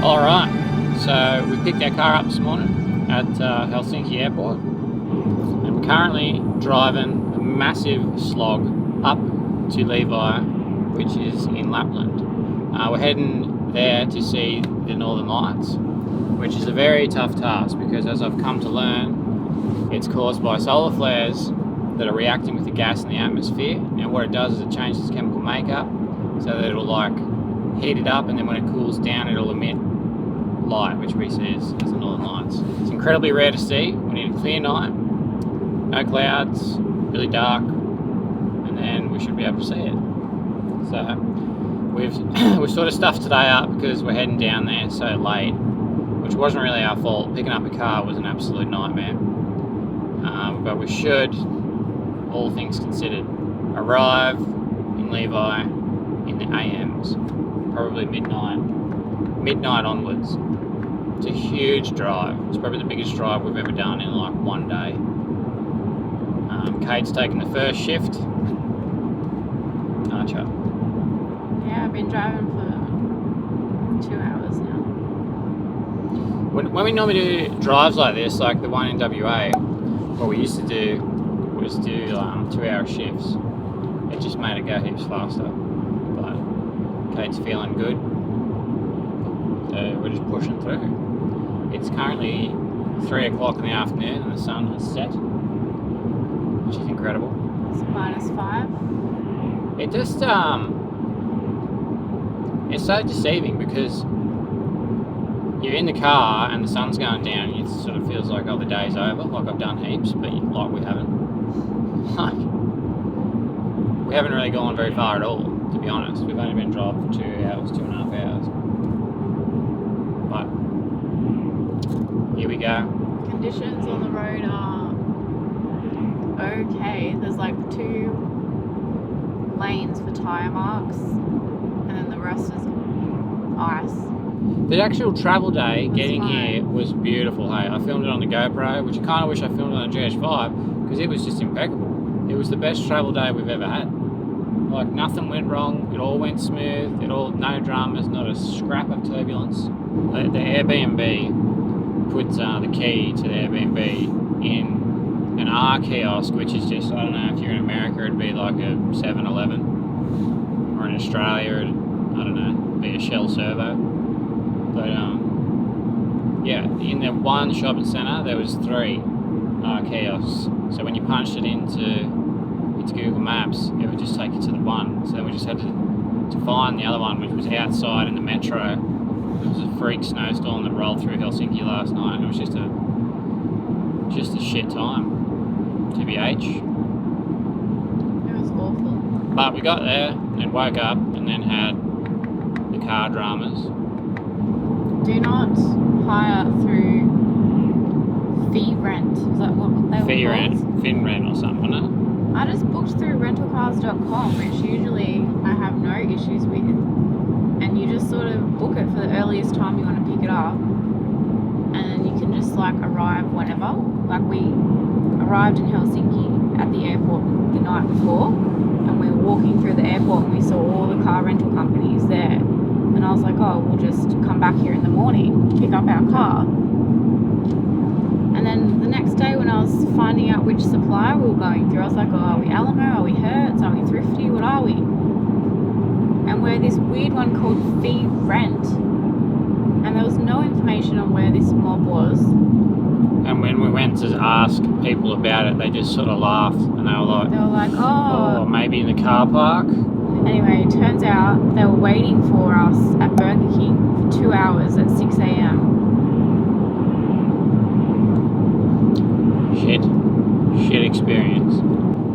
Alright, so we picked our car up this morning at Helsinki airport, and we're currently driving a massive slog up to Levi, which is in Lapland. We're heading there to see the Northern Lights, which is a very tough task because, as I've come to learn, it's caused by solar flares that are reacting with the gas in the atmosphere, and what it does is it changes chemical makeup so that it'll heat it up, and then when it cools down it'll emit light, which we see as the Northern Lights. It's incredibly rare to see. We need a clear night, no clouds, really dark, and then we should be able to see it. So we've sort of stuffed today up because we're heading down there so late, which wasn't really our fault. Picking up a car was an absolute nightmare, but we should, all things considered, arrive in Levi in the AMs, probably midnight onwards. It's a huge drive. It's probably the biggest drive we've ever done in like one day. Kate's taking the first shift, aren't you? Yeah, I've been driving for 2 hours now. When we normally do drives like this, like the one in WA, what we used to do was do 2-hour shifts. It just made it go heaps faster. But Kate's feeling good, so we're just pushing through. It's currently 3 o'clock in the afternoon and the sun has set, which is incredible. It's -5. It just it's so deceiving because you're in the car and the sun's going down and it sort of feels like, oh, the day's over, like I've done heaps, but like we haven't. We haven't really gone very far at all, to be honest. We've only been driving for 2 hours, 2.5 hours. But here we go. Conditions on the road are okay. There's like 2 lanes for tyre marks, and then the rest is ice. The actual travel day getting fine. here was beautiful, hey. I filmed it on the GoPro, which I kind of wish I filmed it on the GH5 because it was just impeccable. It was the best travel day we've ever had. Like, nothing went wrong, it all went smooth, no dramas, not a scrap of turbulence. The Airbnb puts the key to the Airbnb in an R kiosk, which is just, I don't know, if you're in America it'd be like a 7-Eleven, or in Australia it'd, I don't know, be a Shell Servo. But yeah, in the one shopping centre there was 3 kiosks, so when you punched it into Google Maps it would just take you to the one. So then we just had to find the other one, which was outside in the metro. It was a freak snowstorm that rolled through Helsinki last night, and it was just a shit time, TBH. It was awful. But we got there and woke up and then had the car dramas. Do not hire through fee rent. Is that what they were called? Finrent or something, isn't it? I just booked through rentalcars.com, which usually I have no issues with. And you just sort of book it for the earliest time you want to pick it up. And then you can just like arrive whenever. Like, we arrived in Helsinki at the airport the night before, and we were walking through the airport and we saw all the car rental companies there. And I was like, oh, we'll just come back here in the morning, pick up our car. And then the next day when I was finding out which supplier we were going through, I was like, oh, are we Alamo, are we Hertz, are we Thrifty, what are we? And we're this weird one called Fee Rent, and there was no information on where this mob was. And when we went to ask people about it, they just sort of laughed, and they were like, oh, maybe in the car park. Anyway, it turns out they were waiting for us at Burger King for 2 hours at 6 a.m. Shit experience.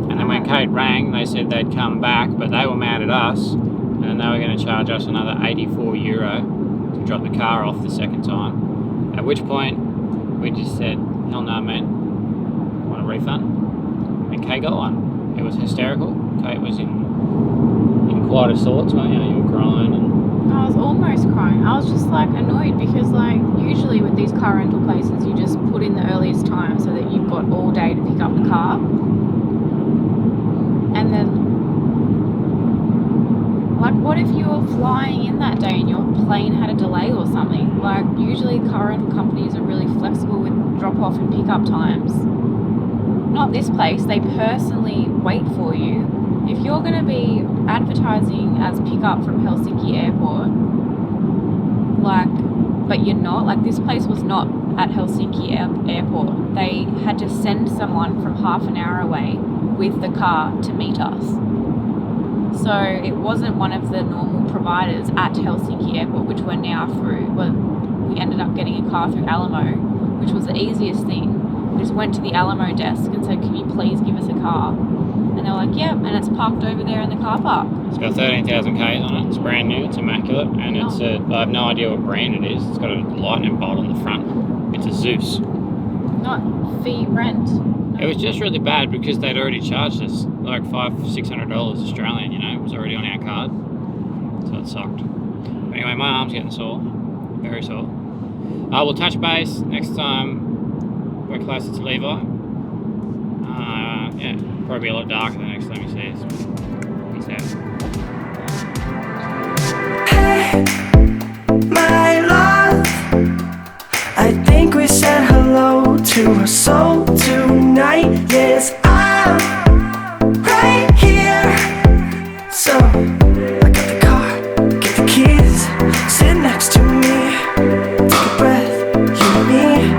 And then when Kate rang, they said they'd come back, but they were mad at us, and they were going to charge us another €84 to drop the car off the second time. At which point, we just said, hell no, man, want a refund? And Kate got one. It was hysterical. Kate was in quite a sorts, weren't you? You were crying and... I was almost crying. I was just like annoyed because, like, usually with these car rental places you just put in the earliest time so that you've got all day to pick up the car. And then Like, what if you were flying in that day and your plane had a delay or something? Like, usually car rental companies are really flexible with drop-off and pick-up times. Not this place. They personally wait for you. If you're going to be advertising as pick-up from Helsinki Airport, like, but you're not, like, this place was not at Helsinki Airport. They had to send someone from half an hour away with the car to meet us. So it wasn't one of the normal providers at Helsinki Airport, which we're now through. Well, we ended up getting a car through Alamo, which was the easiest thing. We just went to the Alamo desk and said, can you please give us a car? And they were like, yeah, and it's parked over there in the car park. It's got 13,000 Ks on it. It's brand new. It's immaculate. And I have no idea what brand it is. It's got a lightning bolt on the front. It's a Zeus. Not fee rent. It was just really bad because they'd already charged us like $600 Australian, you know. It was already on our card. So it sucked. But anyway, my arm's getting sore. Very sore. We'll touch base next time we're closer to Levi. Yeah, probably a lot darker the next time you see us. Peace out. Hey, my love, I think we said hello to our soul tonight. Yes, I'm right here. So, I got the car, get the keys, sit next to me, take a breath, you and me.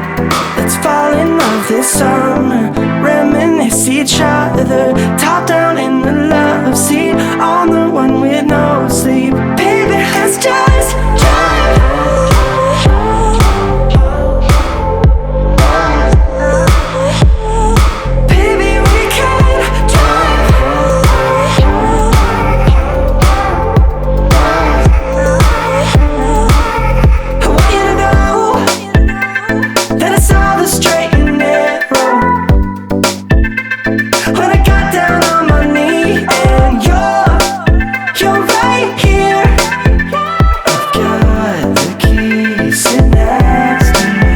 Let's fall in love this summer, reminisce each other, top down in the love seat, on the one with no sleep. Baby, let's just drive. Baby, we can drive. I want you to know that it's all the straight and narrow. When I got down on my knee and you're right here. I've got the keys, sit next to me.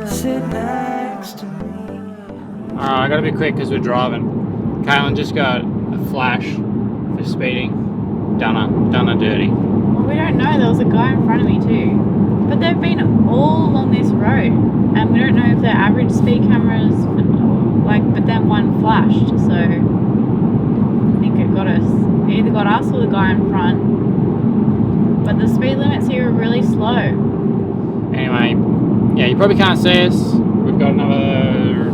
Sit next to me. Alright, I gotta be quick because we're driving. Caitlin just got a flash for speeding. Done her dirty. Well, we don't know. There was a guy in front of me too. But they've been all along this road. And we don't know if they're average speed cameras, but then one flashed. So I think it got us. It either got us or the guy in front. But the speed limits here are really slow. Anyway, yeah, you probably can't see us. We've got another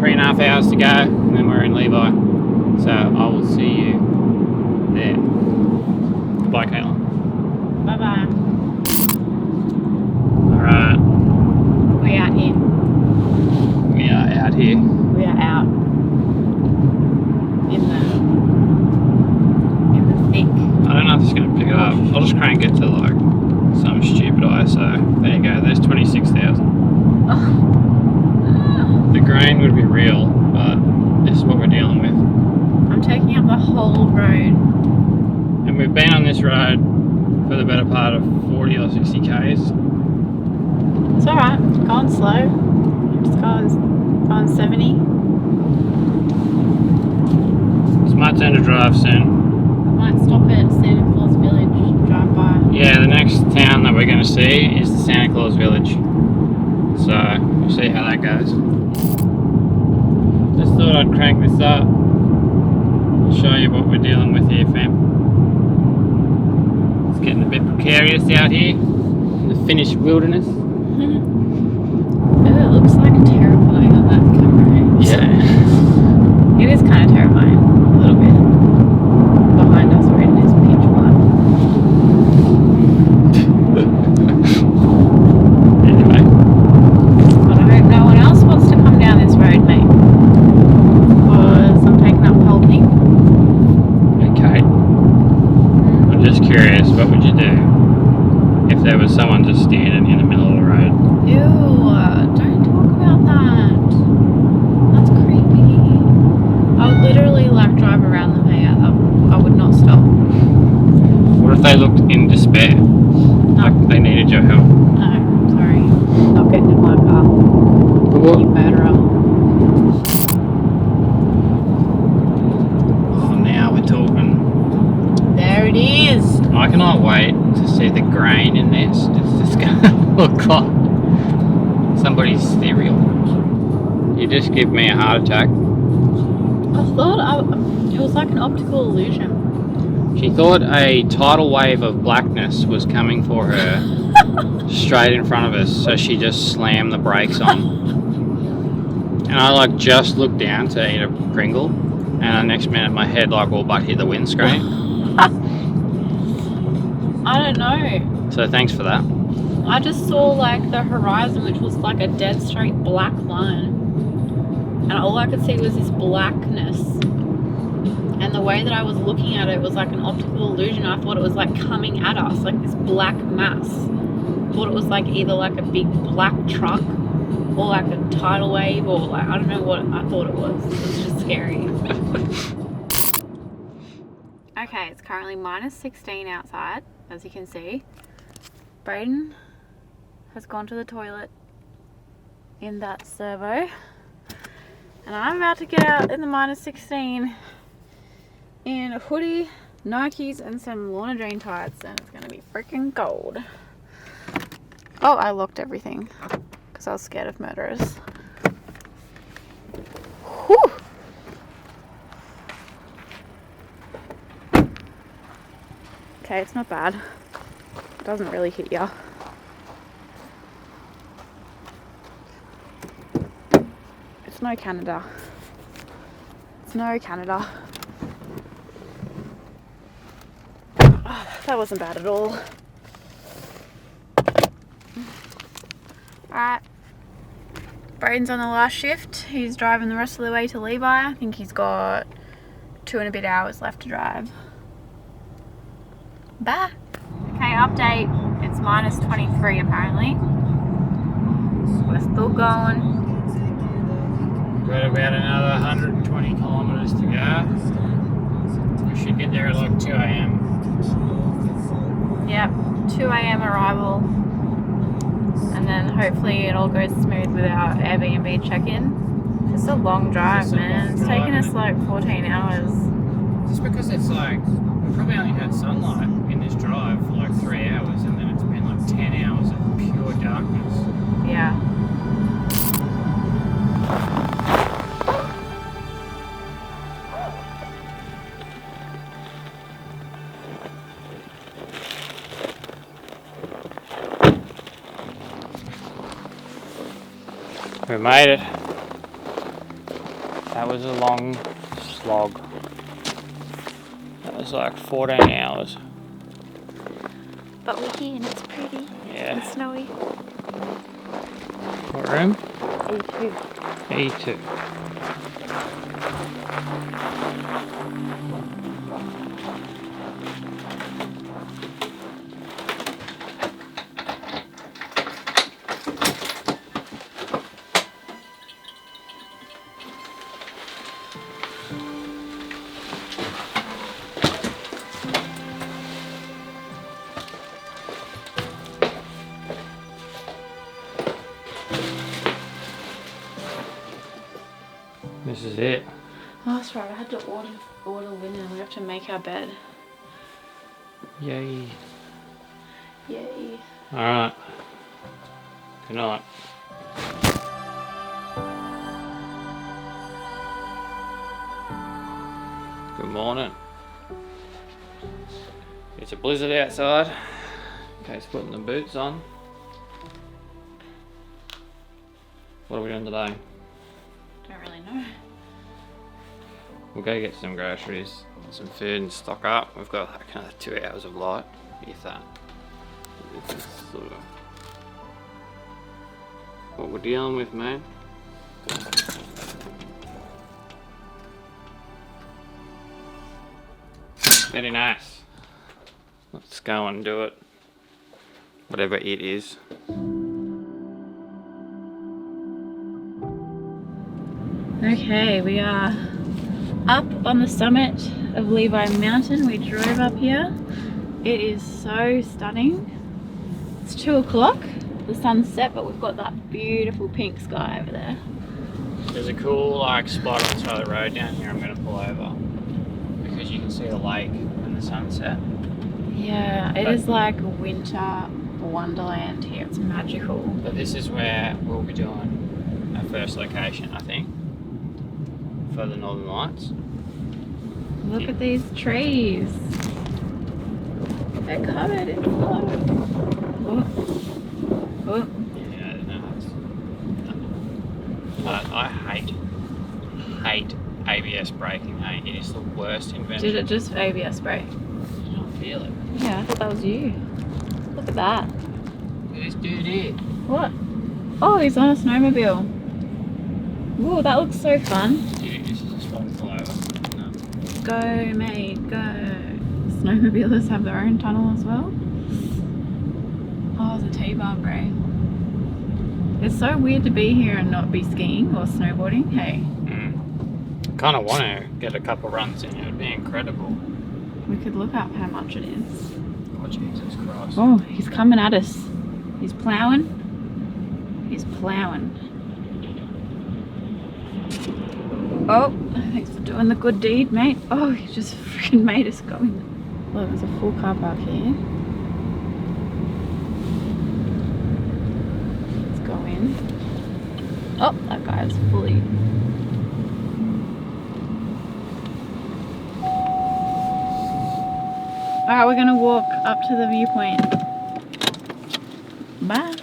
3.5 hours to go, and then we're in Levi. So I will see you there. Bye, Caitlin. Bye-bye. Alright, We're out here. we are out here. We are out. In the thick. I don't know if it's going to pick it up. I'll just crank it to like some stupid ISO. There you go, there's 26,000. The grain would be real, but this is what we're dealing with. I'm taking up the whole road. And we've been on this road for the better part of 40 or 60 Ks. It's alright. Going slow. Just going 70. It's my turn to drive soon. Might stop at Santa Claus Village, drive by. Yeah, the next town that we're going to see is the Santa Claus Village. So, we'll see how that goes. Just thought I'd crank this up. Show you what we're dealing with here, fam. It's getting a bit precarious out here in the Finnish wilderness. Oh, it looks like terrifying on that camera. Yeah. It is kind of terrifying. A little bit. Behind us, we're in this pitch black. Anyway. But I hope no one else wants to come down this road, mate. Because I'm taking up the whole thing. Okay. I'm just curious, what would you do if there was someone just standing in the middle of the road? Ew, don't talk about that. That's creepy. I would literally drive around them, hey. I would not stop. What if they looked in despair? Like they needed your help? No, sorry. Not getting in my car. But what? You murderer. I cannot wait to see the grain in this. It's just gonna look like somebody's cereal. You just give me a heart attack. I thought it was like an optical illusion. She thought a tidal wave of blackness was coming for her straight in front of us, so she just slammed the brakes on. And I like just looked down to eat a Pringle, and the next minute my head like all but hit the windscreen. I don't know. So thanks for that. I just saw like the horizon, which was like a dead straight black line. And all I could see was this blackness. And the way that I was looking at it was like an optical illusion. I thought it was like coming at us, like this black mass. I thought it was like either like a big black truck or like a tidal wave, or like, I don't know what I thought it was. It was just scary. Okay, it's currently -16 outside, as you can see. Braden has gone to the toilet in that servo. And I'm about to get out in the -16 in a hoodie, Nikes, and some Lorna Jean tights, and it's gonna be freaking cold. Oh, I locked everything because I was scared of murderers. Whew. Okay, it's not bad. It doesn't really hit ya. It's no Canada. It's no Canada. Oh, that wasn't bad at all. Alright. Braden's on the last shift. He's driving the rest of the way to Levi. I think he's got 2 and a bit hours left to drive. Bye. Okay, update. It's -23 apparently. We're still going. Got about another 120 kilometres to go. We should get there at like 2 a.m. Yep, 2 a.m. arrival. And then hopefully it all goes smooth with our Airbnb check-in. It's a long drive, man. It's taken us like 14 hours. Just because it's like, we probably only had sunlight in this drive for like 3 hours, and then it's been like 10 hours of pure darkness. Yeah. We made it. That was a long slog. That was like 14 hours. But we're here and it's pretty. Yeah. And snowy. What room? E2. E2. This is it. Oh, that's right. I had to order linen. We have to make our bed. Yay. Yay. Alright. Good night. Good morning. It's a blizzard outside. Kate's putting the boots on. What are we doing today? Don't really know. We'll go get some groceries, some food and stock up. We've got like another 2 hours of light, if that. This is sort of what we're dealing with, man. Very nice. Let's go and do it. Whatever it is. Okay, we are up on the summit of Levi Mountain. We drove up here. It is so stunning. It's 2 o'clock. The sun's set, but we've got that beautiful pink sky over there. There's a cool like spot on the side of the road down here I'm going to pull over because you can see the lake and the sunset. Yeah, it is like a winter wonderland here. It's magical. But this is where we'll be doing our first location, I think, for the Northern Lights. Look at these trees. They're covered in flow. Oh. Oh. Yeah, I don't know. I hate ABS braking, hey? It is the worst invention. Did it just ABS brake? Did you not feel it? Yeah, I thought that was you. Look at that. Look at this dude here. What? Oh, he's on a snowmobile. Ooh, that looks so fun. Do you think this is a spot to pull over? No. Go, mate, go. Snowmobilers have their own tunnel as well. Oh, it's a T-bar break. It's so weird to be here and not be skiing or snowboarding. Hey, I kind of want to get a couple runs in. It would be incredible. we could look up how much it is. Oh, Jesus Christ. Oh, he's coming at us. He's plowing. He's plowing. Oh, thanks for doing the good deed, mate. Oh, he just freaking made us go in. Look, there's a full car park here. Let's go in. Oh, that guy is fully. Alright, we're gonna walk up to the viewpoint. Bye.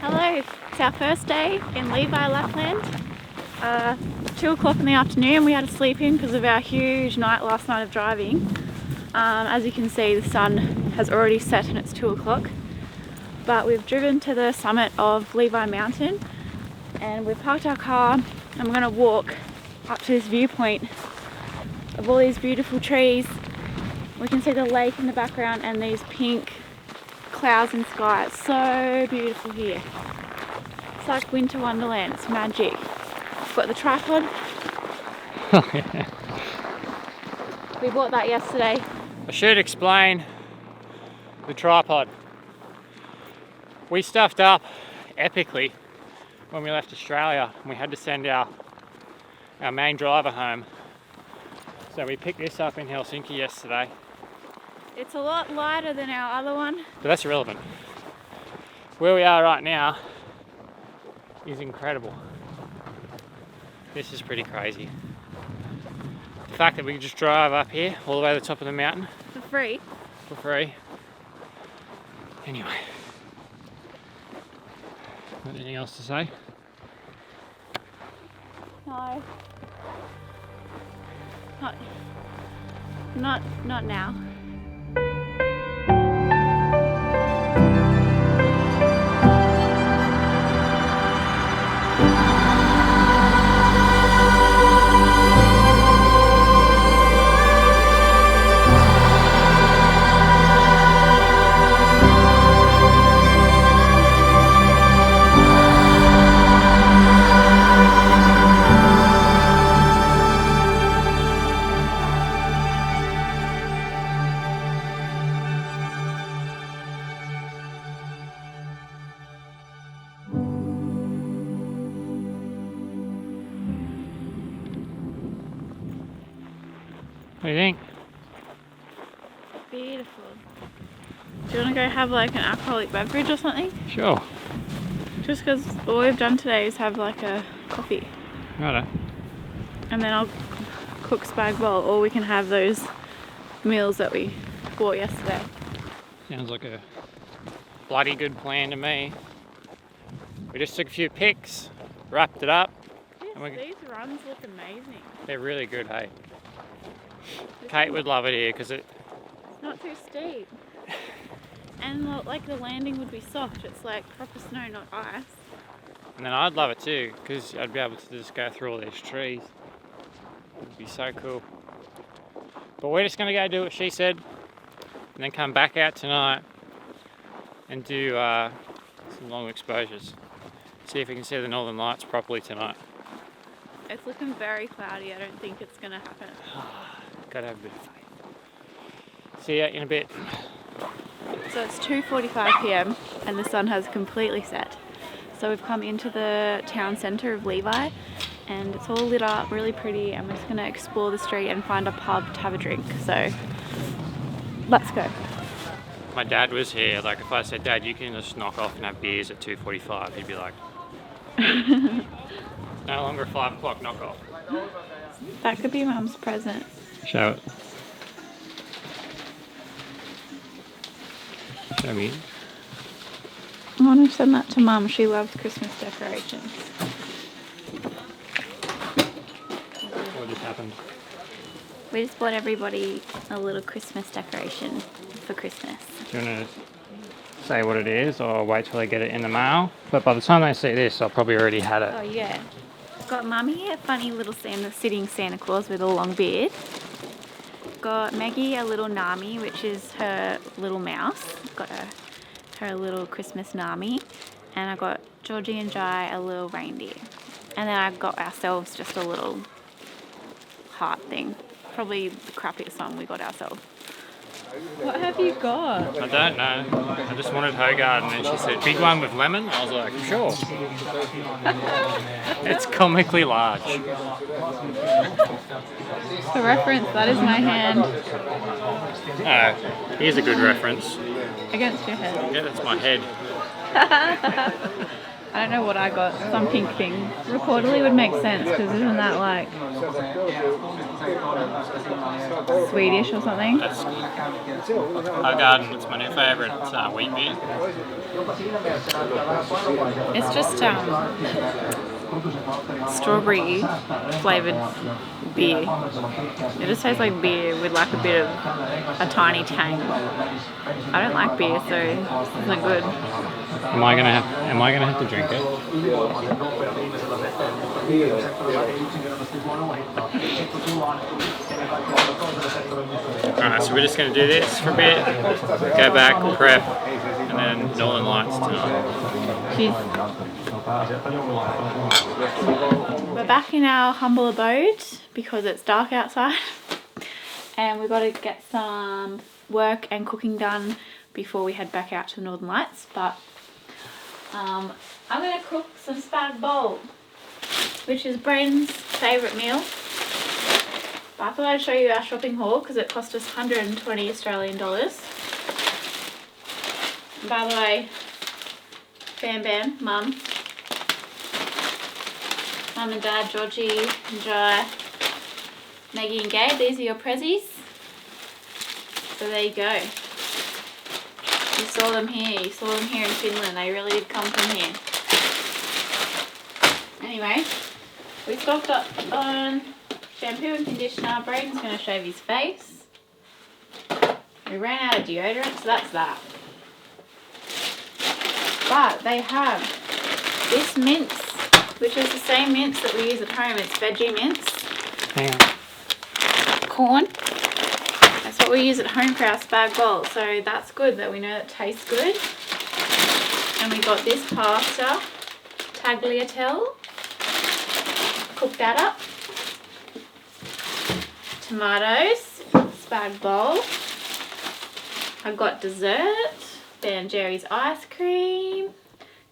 Hello, it's our first day in Levi, Lapland. 2 o'clock in the afternoon. We had to sleep in because of our huge night last night of driving. As you can see, the sun has already set and it's 2 o'clock. But we've driven to the summit of Levi Mountain and we've parked our car and we're going to walk up to this viewpoint of all these beautiful trees. We can see the lake in the background and these pink clouds and sky. It's so beautiful here. It's like winter wonderland. It's magic. I've got the tripod. We bought that yesterday. I should explain the tripod. We stuffed up epically when we left Australia and we had to send our main driver home. So we picked this up in Helsinki yesterday. It's a lot lighter than our other one. But that's irrelevant. Where we are right now is incredible. This is pretty crazy. The fact that we can just drive up here all the way to the top of the mountain For free. for free. Anyway. Got anything else to say? No. Not now. What do you think? Beautiful. Do you want to go have like an alcoholic beverage or something? Sure. Just because all we've done today is have like a coffee. Righto. And then I'll cook spag bol, or we can have those meals that we bought yesterday. Sounds like a bloody good plan to me. We just took a few pics, wrapped it up. Yes, And these runs look amazing. They're really good, hey. Kate would love it here because It's not too steep. And like the landing would be soft. It's like proper snow, not ice. and then I'd love it too because I'd be able to just go through all these trees. It'd be so cool. But we're just gonna go do what she said and then come back out tonight and do some long exposures. See if we can see the Northern Lights properly tonight. It's looking very cloudy. I don't think it's gonna happen. Gotta have a bit of faith. See ya in a bit. So it's 2:45 p.m. and the sun has completely set. So we've come into the town centre of Levi and it's all lit up, really pretty, and we're just going to explore the street and find a pub to have a drink. So Let's go. My dad was here. Like, if I said, Dad, you can just knock off and have beers at 2:45, he'd be like, no longer a 5 o'clock knock off. That could be Mum's present. Show it. Show me. I want to send that to Mum. She loves Christmas decorations. What just happened? We just bought everybody a little Christmas decoration for Christmas. Do you want to say what it is or wait till I get it in the mail? But by the time they see this, I'll probably already had it. Oh yeah. Got Mummy a funny little sitting Santa Claus with a long beard. Got Maggie a little Nami, which is her little mouse. Got her little Christmas Nami. And I got Georgie and Jai a little reindeer. And then I got ourselves just a little heart thing. Probably the crappiest one we got ourselves. What have you got? I don't know. I just wanted her garden and she said, big one with lemon? I was like, sure. It's comically large. For reference, that is my hand. Oh, here's a good reference. Against your head. Yeah, that's my head. I don't know what I got. Some pink thing. Reportedly would make sense because isn't that like Swedish or something? That's our garden. It's my new favourite. It's wheat beer. It's just strawberry flavoured beer. It just tastes like beer with like a bit of a tiny tang. I don't like beer, so this isn't good. Am I gonna have to drink it? Alright, so we're just gonna do this for a bit, go back, prep, and then Northern Lights tonight. We're back in our humble abode because it's dark outside and we've got to get some work and cooking done before we head back out to the Northern Lights. But I'm going to cook some spag bol, which is Braden's favourite meal. But I thought I'd show you our shopping haul because it cost us 120 Australian dollars. And by the way, Bam, Mum and Dad, Georgie and Jai, Maggie and Gabe, these are your prezzies. So there you go. You saw them here in Finland, they really did come from here. Anyway, we stocked up on shampoo and conditioner. Braden's going to shave his face. We ran out of deodorant, so that's that. But they have this mince, which is the same mince that we use at home. It's veggie mince. Hang on. Corn. That's what we use at home for our spag bol. So that's good that we know it tastes good. And we got this pasta, tagliatelle. Cook that up. Tomatoes, spag bol. I've got dessert, Ben Jerry's ice cream,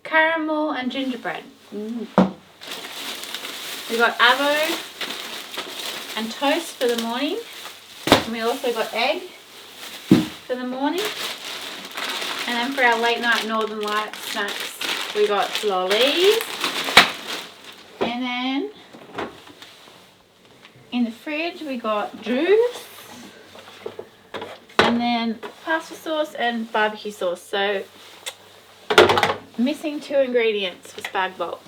caramel and gingerbread. We got avo and toast for the morning. And we also got egg for the morning. And then for our late night Northern Lights snacks, we got lollies. And then in the fridge we got juice. And then pasta sauce and barbecue sauce. So missing 2 ingredients for spag bol.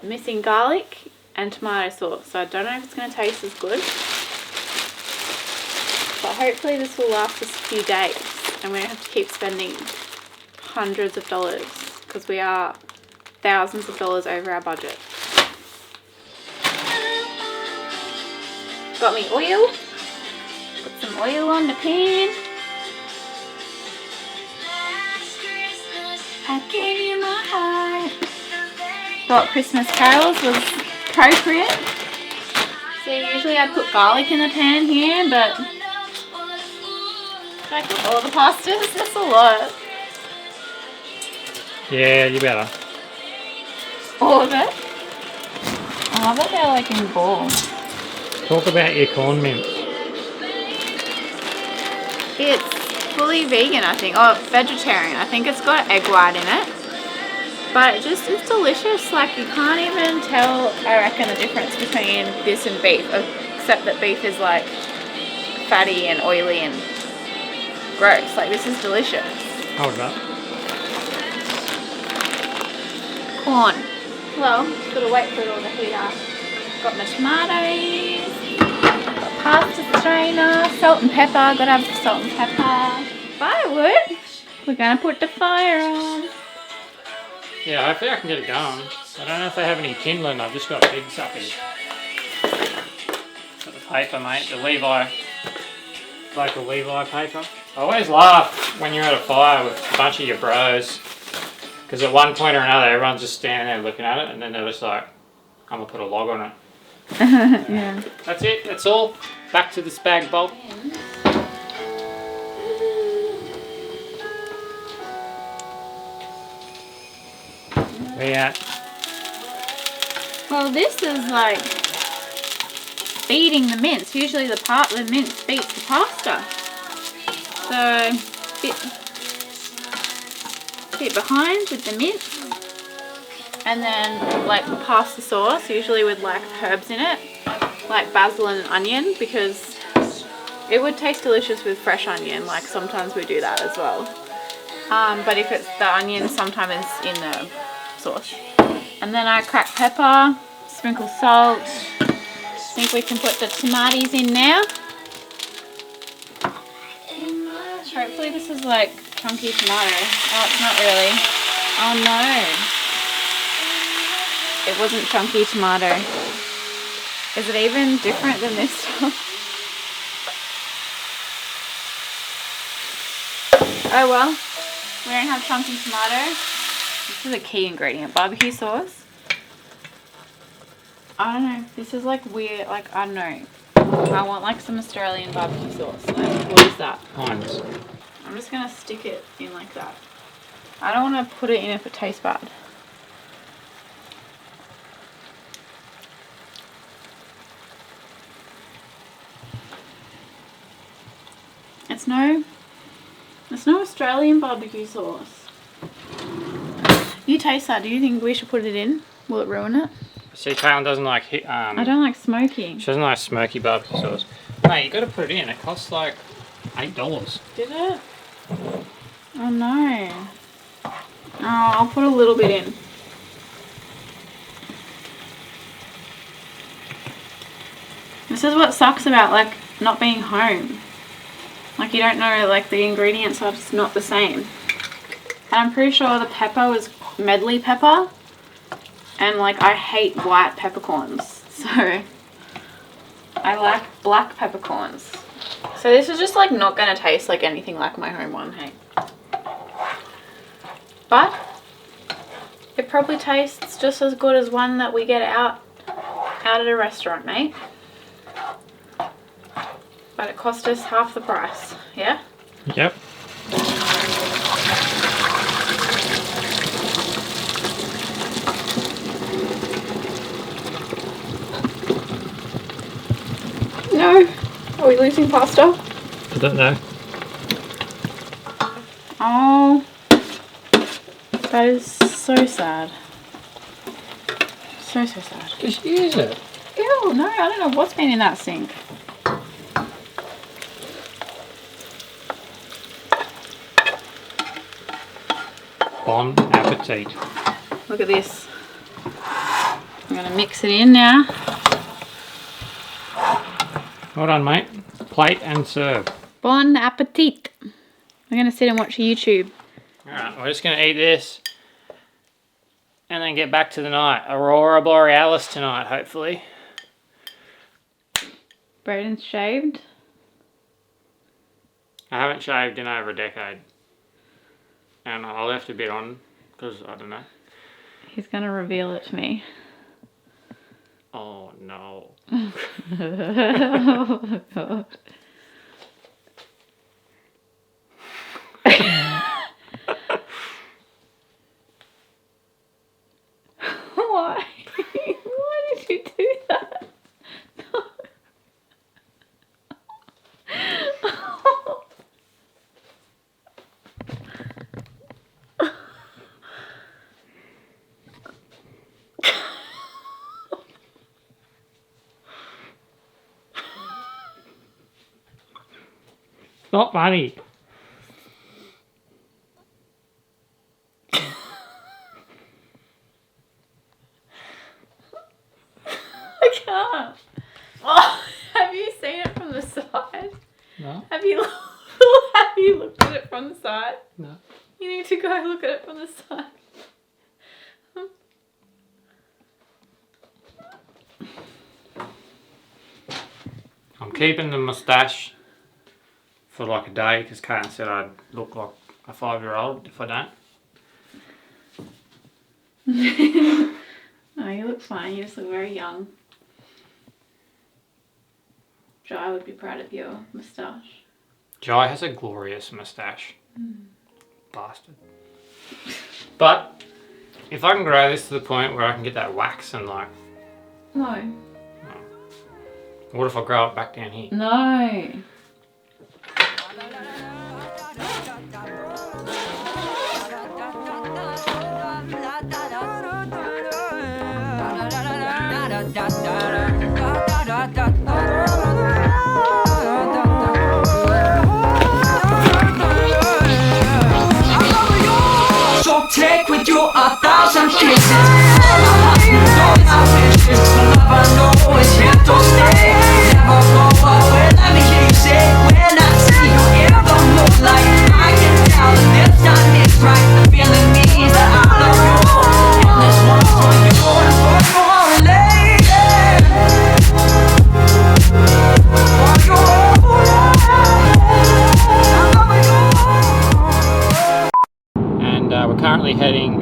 Missing garlic and tomato sauce. So I don't know if it's going to taste as good. But hopefully this will last us a few days and we don't have to keep spending hundreds of dollars because we are thousands of dollars over our budget. Got me oil. Put some oil on the pan. I gave you my heart. Thought Christmas carols was appropriate. So usually I put garlic in the pan here, but should I cook all the pastas? That's a lot. Yeah, you better. All of it? Oh, I bet they're like in balls. Talk about your corn mince. It's fully vegan, I think, or vegetarian. I think it's got egg white in it. But it's delicious. Like, you can't even tell, I reckon, the difference between this and beef, except that beef is like fatty and oily and gross. Like, this is delicious. Hold it up. Corn. Well, just gotta wait for it all to heat up. Got my tomatoes, got pasta strainer, salt and pepper. Gotta have the salt and pepper. Firewood. We're gonna put the fire on. Yeah, hopefully I can get it going. I don't know if they have any kindling. I've just got pigs up here. Got the paper, mate. The Levi, local Levi paper. I always laugh when you're at a fire with a bunch of your bros, because at one point or another, everyone's just standing there looking at it, and then they're just like, I'm gonna put a log on it. Yeah. That's it. That's all. Back to the spag bowl. Where you at? Well, this is like feeding the mince. Usually the mince feeds the pasta. So, bit behind with the mince. And then like the pasta sauce, usually with like herbs in it, like basil and onion, because it would taste delicious with fresh onion. Like sometimes we do that as well. But if it's the onion, sometimes it's in the sauce. And then I crack pepper, sprinkle salt. I think we can put the tomatoes in now. Hopefully this is like chunky tomato. Oh, it's not really. Oh no. It wasn't chunky tomato. Is it even different than this stuff? Oh well. We don't have chunky tomato. This is a key ingredient. Barbecue sauce. I don't know. This is like weird. Like, I don't know. I want like some Australian barbecue sauce. Like, what is that? Heinz. I'm just going to stick it in like that. I don't want to put it in if it tastes bad. It's no Australian barbecue sauce. You taste that. Do you think we should put it in? Will it ruin it? See, Kaylin doesn't like I don't like smoky. She doesn't like smoky barbecue sauce. Mate, you got to put it in. It costs like $8. Did it? Oh no. Oh, I'll put a little bit in. This is what sucks about like not being home. Like, you don't know, like the ingredients are just not the same. And I'm pretty sure the pepper was medley pepper. And like, I hate white peppercorns. So I like black peppercorns. So this is just like not gonna taste like anything like my home one, hey. But it probably tastes just as good as one that we get out at a restaurant, mate. But it cost us half the price, yeah? Yep. No. Are we losing pasta? I don't know. Oh. That is so sad. So sad. Just use it. Ew, no, I don't know what's been in that sink. Bon appetit. Look at this. I'm going to mix it in now. Hold on, mate. Plate and serve. Bon appetit. I'm going to sit and watch YouTube. Alright, we're just going to eat this and then get back to the night. Aurora Borealis tonight, hopefully. Braden's shaved. I haven't shaved in over a decade. And I left a bit on because, I don't know. He's going to reveal it to me. Oh, no. Oh, God. Why? Why did you do that? Not funny. I can't. Oh, have you seen it from the side? No. Have you looked at it from the side? No. You need to go look at it from the side. I'm keeping the moustache for like a day because Karen said I'd look like a 5-year-old if I don't. No, you look fine. You just look very young. Jai would be proud of your moustache. Jai has a glorious moustache. Bastard. But if I can grow this to the point where I can get that wax and like... No. What if I grow it back down here? No. So take with you 1,000 kisses. All my wishes, love I know is here to stay. Never go away, let me hear you say. When I see you in the moonlight, I can tell that this time is right. The feeling means that I love you, and this one's for you and for your lady. For your And we're currently heading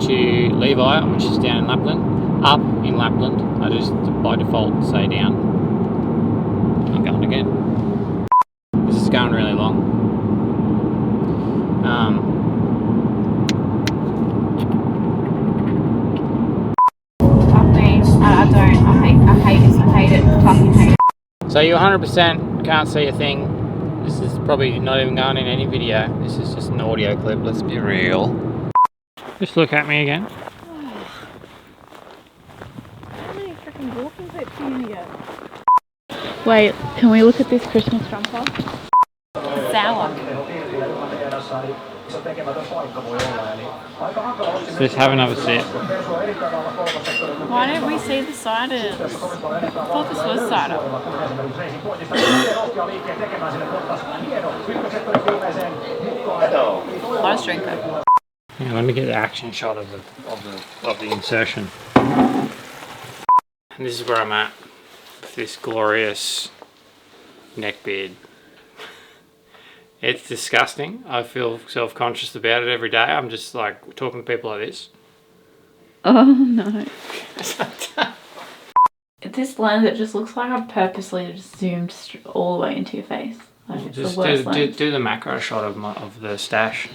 to Levi, which is down in Lapland. Up in Lapland. I just by default say down. I'm going again. This is going really long. Fuck me. I don't. I hate it. Fucking hate it. So you 100% can't see a thing. This is probably not even going in any video. This is just an audio clip, let's be real. Just look at me again. How many freaking walking clips are you gonna get? Wait, can we look at this Christmas jumper? Sour. Just have another sip. Why don't we see the ciders? I thought this was cider. Close drinker. Yeah, let me get the action shot of the insertion. And this is where I'm at with this glorious neck beard. It's disgusting. I feel self-conscious about it every day. I'm just like talking to people like this. Oh no. This lens, it just looks like I've purposely just zoomed all the way into your face. Like it's Just the worst lens. do the macro shot of the stash.